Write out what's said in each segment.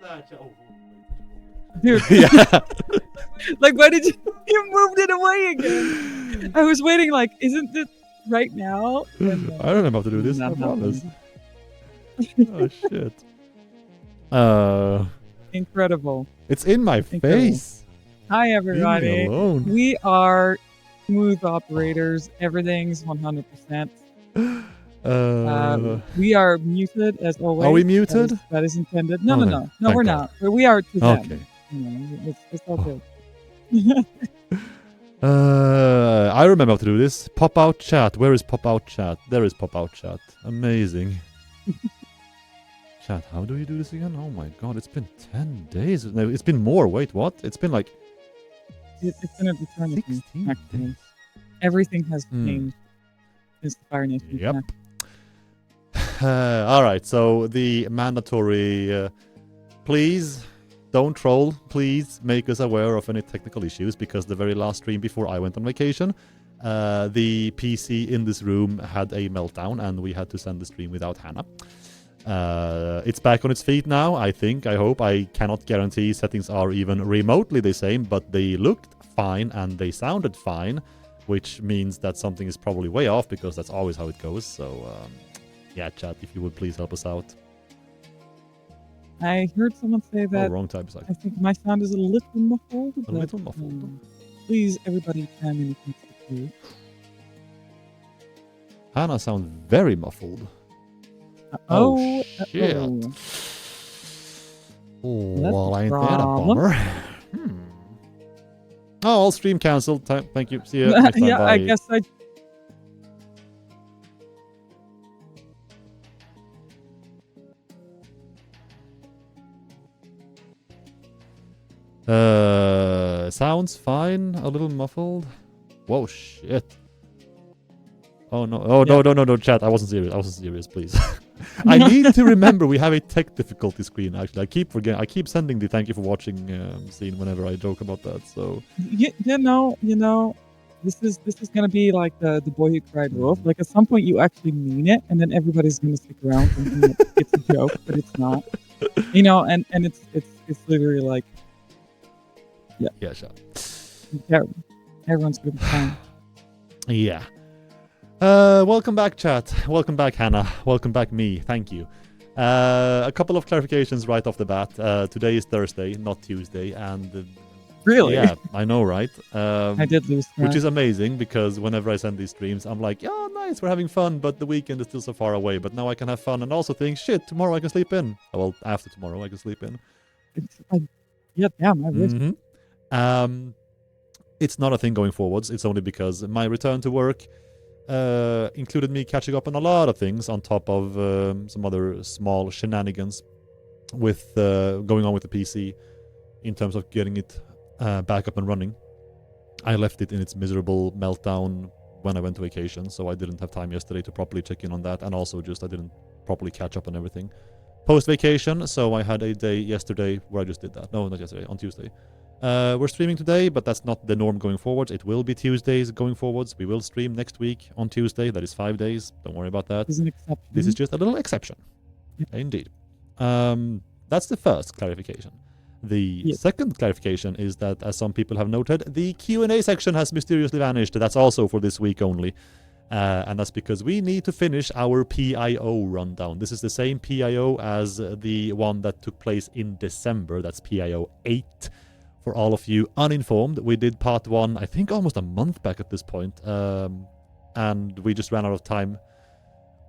that. Dude, Yeah. like, why did you moved it away again? I was waiting, like, isn't this right now? And, I don't know how to do this. I not promise. happening. Oh shit. Incredible. It's in my Incredible. face. Hi, Leave me everybody. alone. We are smooth operators. Everything's 100%. We are muted as always. Are we muted? That is intended. No, Okay. no, Thank we're God. not. But we are to them. Okay. You know, it's all good. I remember how to do this. Pop out chat. Where is pop out chat? There is pop out chat. Amazing. Chat, how do you do this again? Oh my god, it's been 10 days. No, it's been more. Wait, what? It's been like It's been an eternity. 16 Actually, days. everything has changed since the Fire Nation. Yep. Alright, so the mandatory, please don't troll. Please make us aware of any technical issues, because the very last stream before I went on vacation, the PC in this room had a meltdown and we had to send the stream without Hannah. It's back on its feet now, I think, I hope. I cannot guarantee settings are even remotely the same, but they looked fine and they sounded fine, which means that something is probably way off, because that's always how it goes. So, yeah, chat, if you would please help us out. I heard someone say that. Oh, wrong time. I think my sound is a little muffled. A little muffled. Please, everybody, chime in if you need to. Hannah sounds very muffled. Oh, shit. oh. Oh, That's well, a ain't that a problem. bummer? Oh, all stream cancelled. Thank you. See you next time. Yeah, Bye. I guess I. Sounds fine. A little muffled. Whoa, shit. Oh no! Oh Yeah. no! Chat, I wasn't serious. Please. I need to remember we have a tech difficulty screen. Actually, I keep forgetting. I keep sending the thank you for watching scene whenever I joke about that. So. You know, this is gonna be like the boy who cried wolf. Like, at some point you actually mean it, and then everybody's gonna stick around thinking that it's a joke, but it's not. You know, and it's literally like, yeah. Yeah, sure. Terrible. Everyone's gonna be fine. Yeah. Welcome back, chat. Welcome back, Hannah. Welcome back, me. Thank you. A couple of clarifications right off the bat. Today is Thursday, not Tuesday, and Really? yeah, I know, right? I did lose track. Which is amazing, because whenever I send these streams, I'm like, oh, nice, we're having fun, but the weekend is still so far away. But now I can have fun and also think, shit, tomorrow I can sleep in. Well, after tomorrow I can sleep in. Yeah, damn, I wish. It's not a thing going forwards. It's only because my return to work included me catching up on a lot of things on top of some other small shenanigans with going on with the PC in terms of getting it back up and running. I left it in its miserable meltdown when I went to vacation, so I didn't have time yesterday to properly check in on that, and also just I didn't properly catch up on everything post-vacation, so I had a day yesterday where I just did that. No, not yesterday, on Tuesday. We're streaming today, but that's not the norm going forwards. It will be Tuesdays going forwards. We will stream next week on Tuesday. That is 5 days. Don't worry about that. This is an exception. This is just a little exception. Yep. Indeed. That's the first clarification. The second clarification is that, as some people have noted, the Q&A section has mysteriously vanished. That's also for this week only. And that's because we need to finish our PIO rundown. This is the same PIO as the one that took place in December. That's PIO 8. For all of you uninformed, we did part 1, I think almost a month back at this point. And we just ran out of time.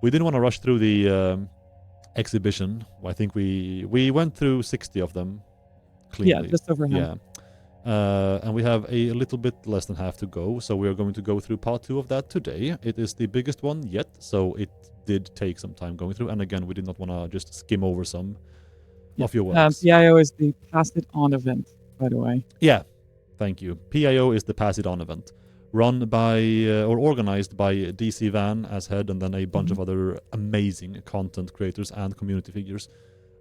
We didn't want to rush through the exhibition. I think we went through 60 of them cleanly. Yeah, just over half. Yeah. And we have a little bit less than half to go, so we are going to go through part 2 of that today. It is the biggest one yet, so it did take some time going through. And again, we did not want to just skim over some of your works. PIO is the Pass It On event, by the way. Yeah, thank you. PIO is the Pass It On event, run by or organized by DC Van as head, and then a bunch of other amazing content creators and community figures.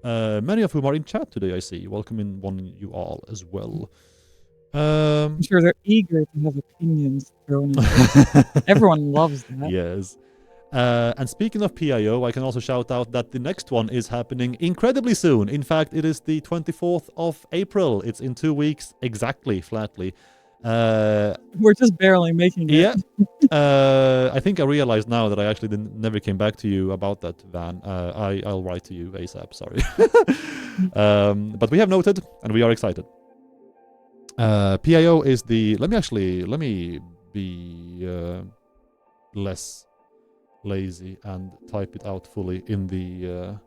Many of whom are in chat today, I see. Welcome in one you all as well. I'm sure they're eager to have opinions thrown in. Everyone loves that. Yes. And speaking of PIO, I can also shout out that the next one is happening incredibly soon. In fact, it is the 24th of April. It's in 2 weeks exactly, flatly. We're just barely making it. Yeah. I think I realized now that I actually never came back to you about that, Van. I'll write to you ASAP, sorry. But we have noted, and we are excited. PIO is the... Let me be less lazy and type it out fully in the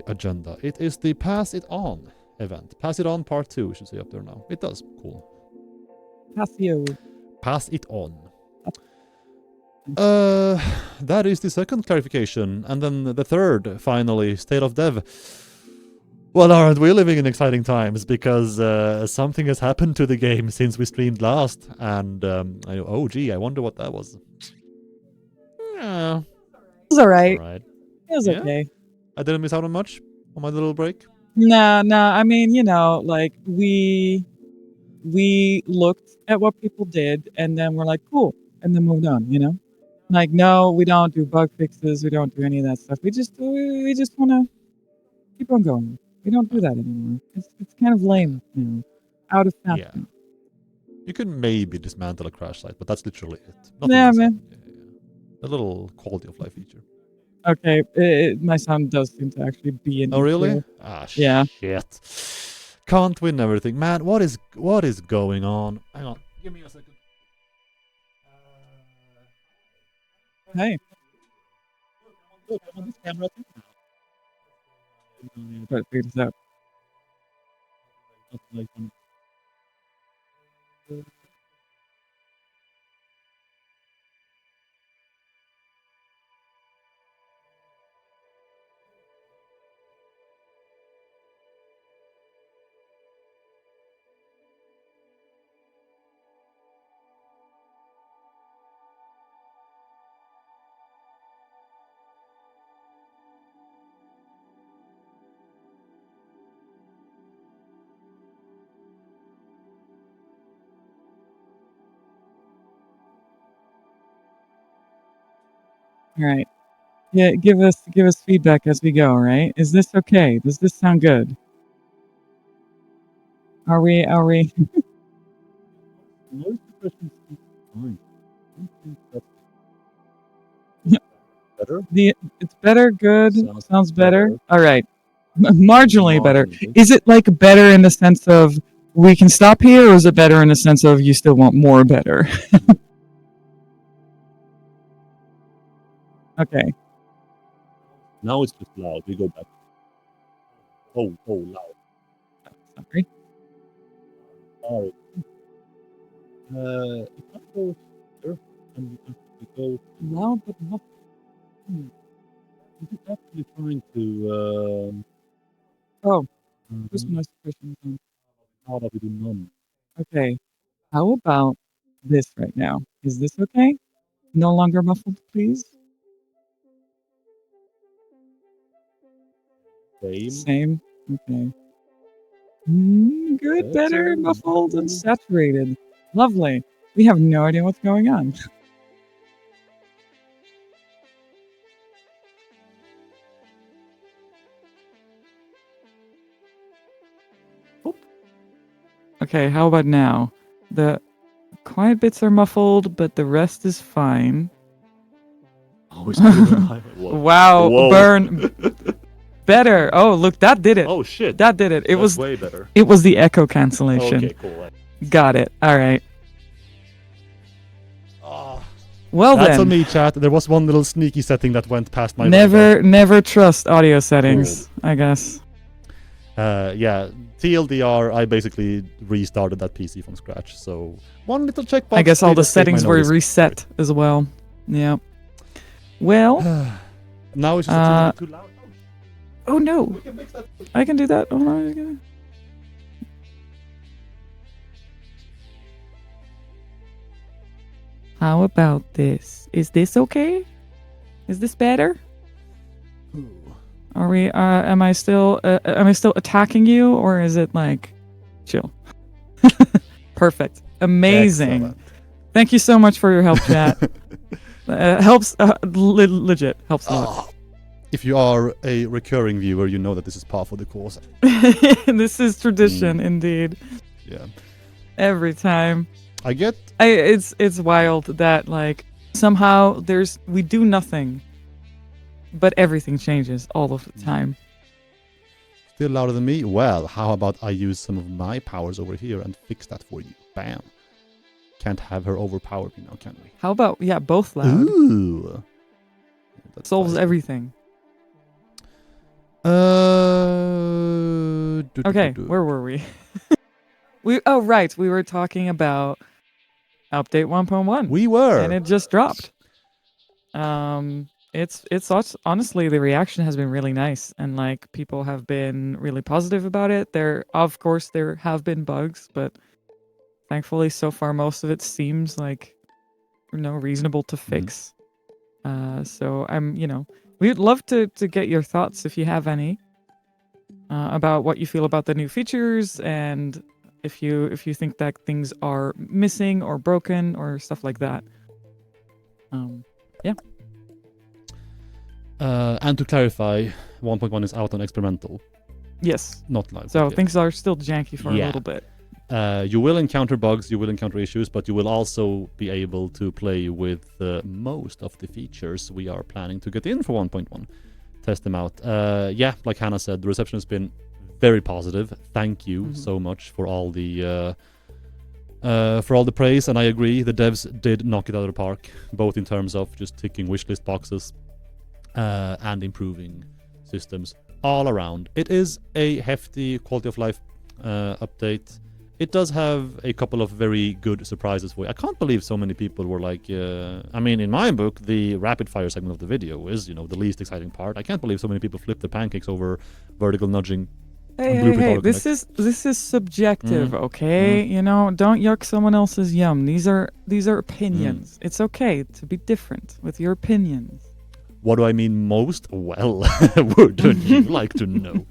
agenda. It is the Pass It On event. Pass It On Part 2 should say up there now. It does. Cool. Pass It On. That is the second clarification. And then the third, finally, State of Dev. Well, aren't we living in exciting times? Because something has happened to the game since we streamed last. And, oh, gee, I wonder what that was. Yeah. It was alright. Alright. It was Yeah. okay. I didn't miss out on much on my little break. Nah. I mean, like we looked at what people did, and then we're like, cool, and then moved on. Like, no, we don't do bug fixes. We don't do any of that stuff. We just want to keep on going. We don't do that anymore. It's kind of lame, out of fashion. Yeah. You can maybe dismantle a crash site, but that's literally it. Yeah, man. A little quality of life feature. Okay, my son does seem to actually be in. Oh, really? Here. Ah, yeah. Shit. Can't win everything. Man, what is going on? Hang on. Give me a second. Hey. Look, I'm on this camera too. Try to figure this out. All right. Yeah, give us feedback as we go, right? Is this okay? Does this sound good? Are we Better? It's better, good, sounds better. All right. Marginally better. Is it like better in the sense of we can stop here, or is it better in the sense of you still want more better? Okay. Now it's just loud. We go back. Oh, loud. Sorry. Sorry. It might go here, and we go Loud but not. I'm just actually trying to. Oh, this nice question. How about we do none? Okay. How about this right now? Is this okay? No longer muffled, please. Same. Okay. Good, better, muffled, and saturated. Lovely. We have no idea what's going on. Okay, how about now? The quiet bits are muffled, but the rest is fine. Wow, Whoa. burn. Better. Oh, look, that did it. Oh shit. That did it. It was way better. It was the echo cancellation. Okay, cool. Got it. All right. Oh, well that's then. on me, chat. There was one little sneaky setting that went past my Never trust audio settings, I guess. Yeah, TLDR, I basically restarted that PC from scratch. So one little checkbox. I guess all the settings were reset as well. Yeah. Well. Now it's just too loud. Oh no! I can do that. Hold on. How about this? Is this okay? Is this better? Are we? Am I still attacking you, or is it like chill? Perfect. Amazing. Excellent. Thank you so much for your help, chat. Helps legit helps a lot. Ah, if you are a recurring viewer, you know that this is par for the course. This is tradition indeed. Yeah. Every time. I get It's wild that like somehow we do nothing, but everything changes all of the time. still louder than me. Well, how about I use some of my powers over here and fix that for you? Bam. Can't have her overpower me now, can we? How about both loud? Ooh. That Solves spicy. everything. Okay, where were we? We were talking about update 1.1. We were. And it just dropped. It's honestly, the reaction has been really nice, and like people have been really positive about it. There have been bugs, but thankfully so far most of it seems like reasonable to fix. So we'd love to get your thoughts if you have any about what you feel about the new features, and if you think that things are missing or broken or stuff like that. Yeah. And to clarify, 1.1 is out on experimental. Yes. Not live. So things are still janky for a little bit. You will encounter bugs, you will encounter issues, but you will also be able to play with most of the features we are planning to get in for 1.1. Test them out. Like Hannah said, the reception has been very positive. Thank you so much for all the praise, and I agree, the devs did knock it out of the park, both in terms of just ticking wishlist boxes and improving systems all around. It is a hefty quality of life update. It does have a couple of very good surprises for you. I can't believe so many people were like, in my book, the rapid fire segment of the video is, the least exciting part. I can't believe so many people flipped the pancakes over vertical nudging. Hey, this is subjective, okay? Don't yuck someone else's yum. These are opinions. It's okay to be different with your opinions. What do I mean most? Well, wouldn't you like to know?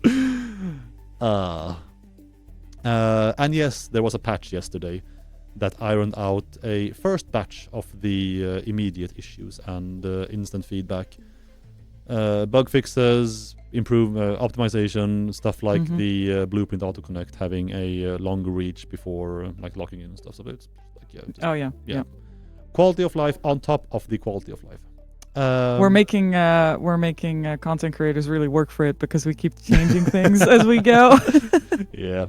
And yes, there was a patch yesterday that ironed out a first batch of the immediate issues and instant feedback. Bug fixes, optimization, stuff like the Blueprint autoconnect having a longer reach before locking in and stuff. So it's yeah. Quality of life on top of the quality of life. We're making content creators really work for it because we keep changing things as we go. Yeah.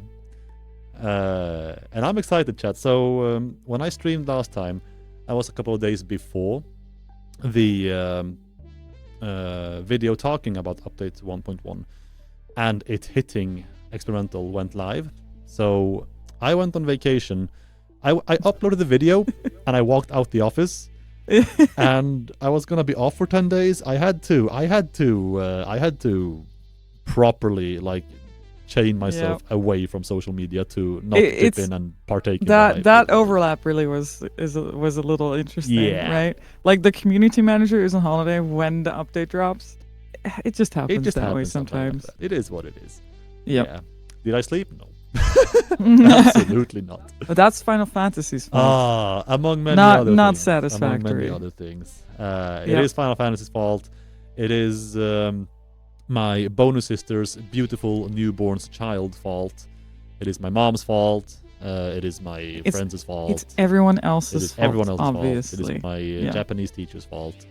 And I'm excited, chat. So when I streamed last time, I was a couple of days before the video talking about update 1.1, and it hitting experimental went live. So I went on vacation. I uploaded the video and I walked out the office. And I was gonna be off for 10 days. I had to properly chain myself away from social media to not dip in and partake in that overlap really was a little interesting, right? Like the community manager is on holiday when the update drops. It just happens that way sometimes. Like that. It is what it is. Yep. Yeah. Did I sleep? No. Absolutely not. But that's Final Fantasy's fault. Among many other things. Not Satisfactory. Among many other things. It is Final Fantasy's fault. It is my bonus sister's beautiful newborn's child fault. It is my mom's fault. It is my friends' fault. It's everyone else's fault. Everyone else's obviously. fault. It is my Japanese teacher's fault.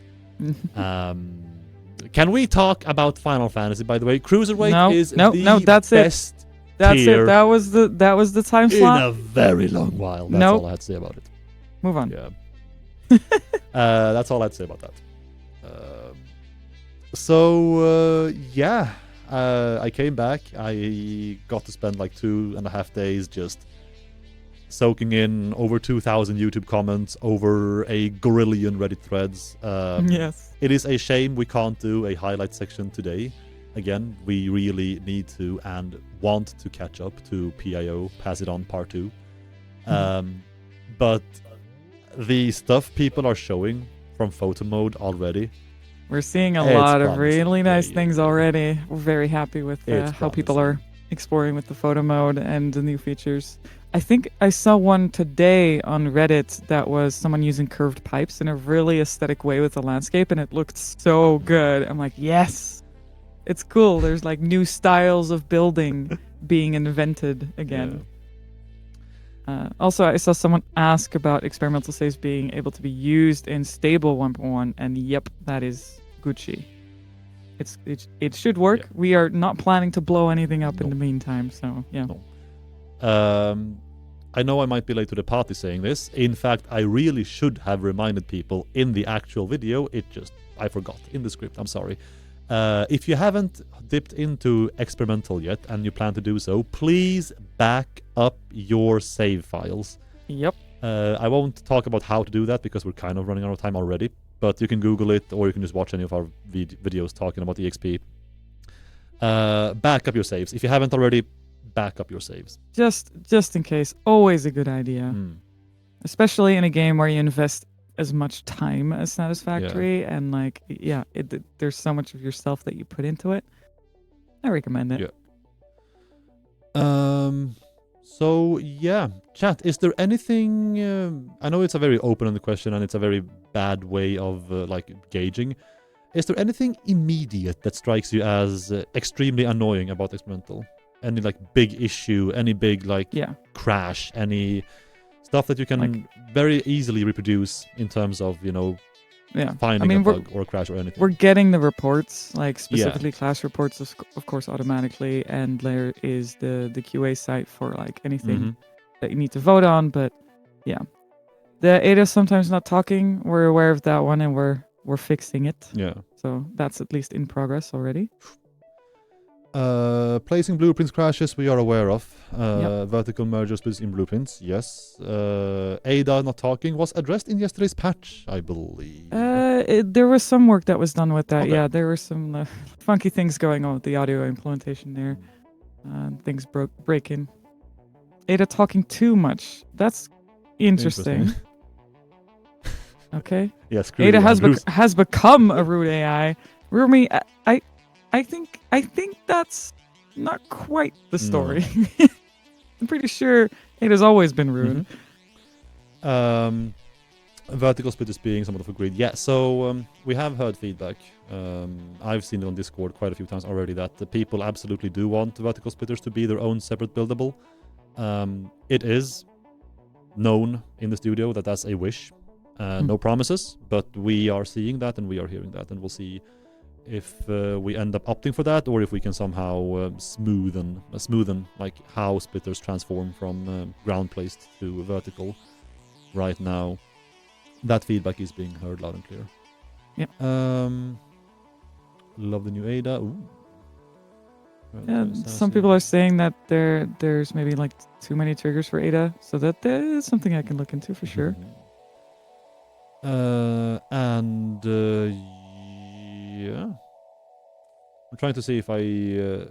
Can we talk about Final Fantasy, by the way? Cruiserweight is the that's best it. That's tier it. That was the time slot. in a very long while. That's all I had to say about it. Move on. Yeah. That's all I'd say about that. I came back. I got to spend 2.5 days just soaking in over 2,000 YouTube comments, over a gorillion Reddit threads. Yes. It is a shame we can't do a highlight section today. Again, we really need to and want to catch up to PIO, Pass It On Part 2. But the stuff people are showing from photo mode already, we're seeing a lot of promising. really nice things already. We're very happy with how people are exploring with the photo mode and the new features. I think I saw one today on Reddit that was someone using curved pipes in a really aesthetic way with the landscape, and it looked so good. I'm like, yes, it's cool. There's like new styles of building being invented again. Also, I saw someone ask about experimental saves being able to be used in stable 1.1, and yep, that is Gucci. It should work. Yeah. We are not planning to blow anything up in No. the meantime, so yeah. No. I know I might be late to the party saying this. In fact, I really should have reminded people in the actual video. I forgot in the script. I'm sorry. If you haven't dipped into experimental yet and you plan to do so, please back up your save files. Yep. I won't talk about how to do that because we're kind of running out of time already. But you can Google it, or you can just watch any of our videos talking about EXP. Back up your saves. If you haven't already, back up your saves. Just in case. Always a good idea. Especially in a game where you invest as much time as Satisfactory, and like, yeah, there's so much of yourself that you put into it. I recommend it. Yeah. So yeah, chat. Is there anything? I know it's a very open-ended question, and it's a very bad way of like gauging. Is there anything immediate that strikes you as extremely annoying about experimental? Any like big issue? Any big like crash? Any stuff that you can very easily reproduce in terms of finding a bug or a crash or anything? We're getting the reports, like specifically clash reports, of course, automatically, and there is the QA site for like anything that you need to vote on. But yeah, the Ada's sometimes not talking. We're aware of that one, and we're fixing it. Yeah. So that's at least in progress already. Placing blueprints crashes we are aware of. Vertical mergers in blueprints, yes. Ada not talking was addressed in yesterday's patch, I believe. There was some work that was done with that. Okay. Yeah, there were some funky things going on with the audio implementation there. Things breaking. Ada talking too much. That's interesting. Okay. Yes. Ada has become a rude AI. Rumi, I think that's not quite the story. No. I'm pretty sure Ada's always been rude. Vertical splitters being somewhat of a grid. Yeah, so we have heard feedback. I've seen it on Discord quite a few times already that the people absolutely do want vertical splitters to be their own separate buildable. It is known in the studio that that's a wish. No promises, but we are seeing that and we are hearing that, and we'll see if we end up opting for that, or if we can somehow smoothen like how splitters transform from ground placed to vertical. Right now, that feedback is being heard loud and clear. Yeah. Love the new Ada. Ooh. Yeah, some people are saying that there's maybe like too many triggers for Ada, so that is something I can look into for sure. Yeah. I'm trying to see if I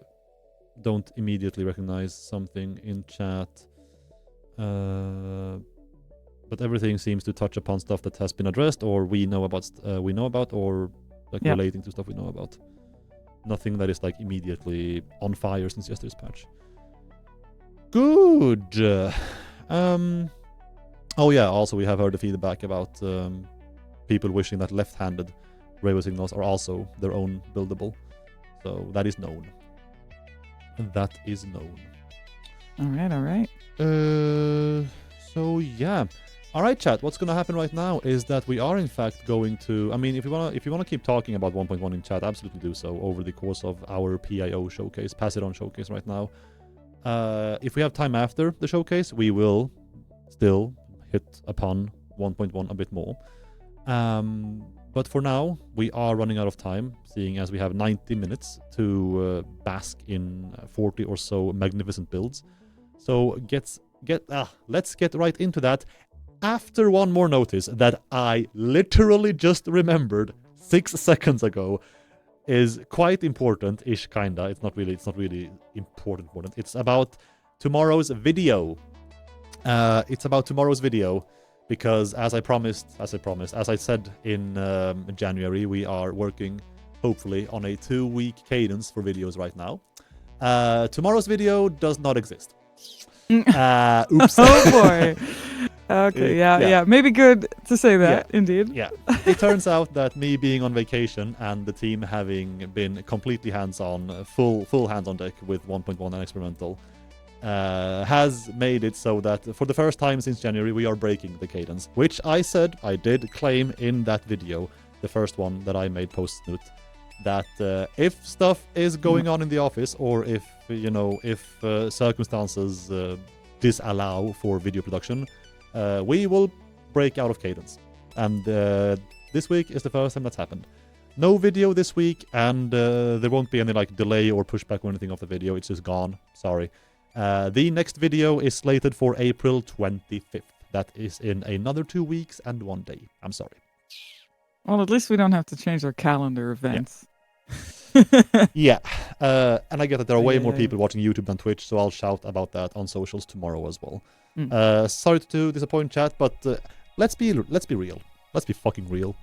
don't immediately recognize something in chat. But everything seems to touch upon stuff that has been addressed, or we know about, or like relating to stuff we know about. Nothing that is like immediately on fire since yesterday's patch. Good. Oh yeah, also we have heard the feedback about people wishing that left-handed railway signals are also their own buildable. So that is known. That is known. All right. So yeah. All right, chat. What's going to happen right now is that we are in fact going to. I mean, if you wanna keep talking about 1.1 in chat, absolutely do so over the course of our PIO showcase, pass it on showcase right now. If we have time after the showcase, we will still hit upon 1.1 a bit more. But for now, we are running out of time, seeing as we have 90 minutes to bask in 40 or so magnificent builds. So let's get right into that. After one more notice that I literally just remembered 6 seconds ago is quite important-ish, kinda. It's not really important. It's about tomorrow's video. Because as I said in January, we are working hopefully on a 2-week cadence for videos right now. Tomorrow's video does not exist. Oops. Oh boy. Okay, yeah. Maybe good to say that, indeed. Yeah. It turns out that me being on vacation and the team having been completely hands-on, full hands-on deck with 1.1 and experimental, has made it so that for the first time since January we are breaking the cadence, which I said I did claim in that video, the first one that I made post-snoot, that if stuff is going on in the office, or if circumstances disallow for video production, we will break out of cadence. And this week is the first time that's happened. No video this week, and there won't be any like delay or pushback or anything of the video. It's just gone. Sorry. The next video is slated for April 25th. That is in another 2 weeks and 1 day. I'm sorry. Well, at least we don't have to change our calendar events. Yeah. And I get that there are way more people watching YouTube than Twitch, so I'll shout about that on socials tomorrow as well. Sorry to disappoint, chat, but let's be real. Let's be fucking real.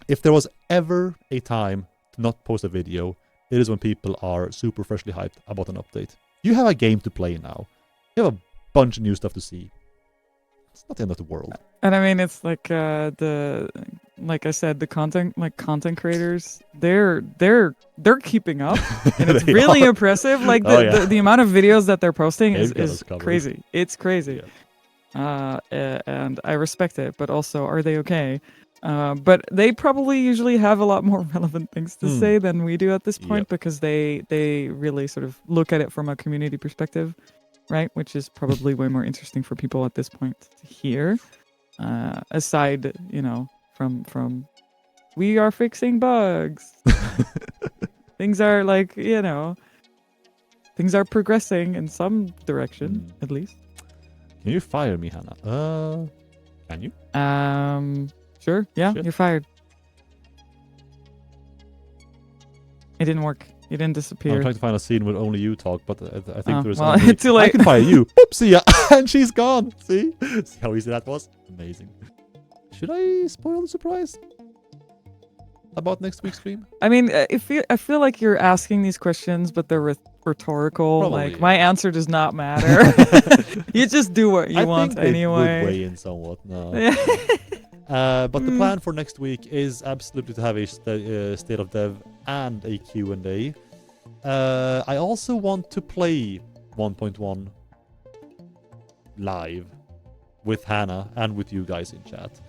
If there was ever a time to not post a video, it is when people are super freshly hyped about an update. You have a game to play now. You have a bunch of new stuff to see. It's not the end of the world. And I mean, it's like like I said, the content creators, they're keeping up, and it's really impressive. Like the amount of videos that they're posting is crazy. It's crazy. Yeah. And I respect it, but also, are they okay? But they probably usually have a lot more relevant things to say than we do at this point, because they really sort of look at it from a community perspective, right? Which is probably way more interesting for people at this point to hear. Aside, from we are fixing bugs. Things are things are progressing in some direction, at least. Can you fire me, Hannah? Can you? Sure. Yeah, Shit. You're fired. It didn't work. You didn't disappear. I'm trying to find a scene where only you talk, but I think there's it's too late. I can fire you. Oopsie, yeah. And she's gone. See how easy that was? Amazing. Should I spoil the surprise about next week's stream? I mean, I feel like you're asking these questions, but they're rhetorical. Probably, like, my answer does not matter. You just do what you want anyway. I think weigh in somewhat. No. But the plan for next week is absolutely to have a state of dev and a Q&A. I also want to play 1.1 live with Hannah and with you guys in chat.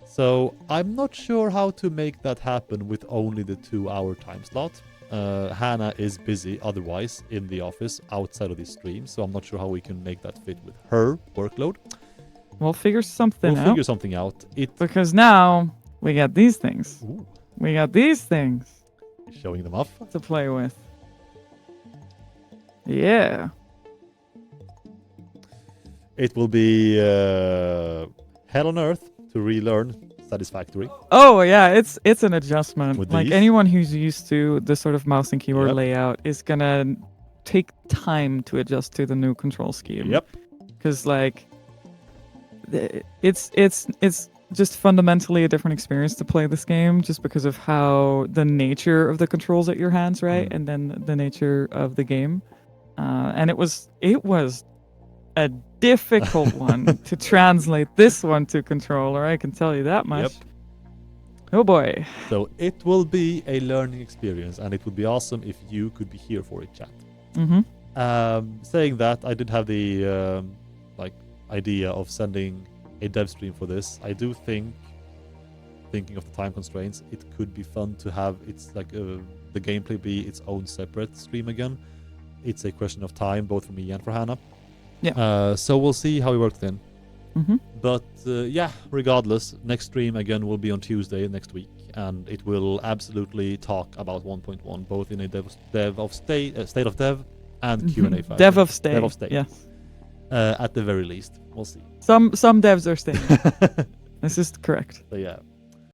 So I'm not sure how to make that happen with only the 2-hour time slot. Hannah is busy otherwise in the office outside of this stream, so I'm not sure how we can make that fit with her workload. We'll figure something out. Because now we got these things. Ooh. We got these things. Showing them off to play with. Yeah. It will be hell on earth to relearn Satisfactory. Oh yeah, it's an adjustment. With like these? anyone who's used to the sort of mouse and keyboard layout is gonna take time to adjust to the new control scheme. Yep. Because it's just fundamentally a different experience to play this game, just because of how the nature of the controls at your hands, right, and then the nature of the game. And it was a difficult one to translate this one to controller. I can tell you that much. Yep. Oh boy. So it will be a learning experience, and it would be awesome if you could be here for it, chat. Saying that, I did have the idea of sending a dev stream for this. I do think, thinking of the time constraints, it could be fun to have the gameplay be its own separate stream again. It's a question of time, both for me and for Hannah. Yeah. So we'll see how we work then. But regardless, next stream again will be on Tuesday next week, and it will absolutely talk about 1.1, both in a state of dev and Q&A fashion. Dev of state. Yes. At the very least, we'll see. Some devs are staying. This is correct. So yeah,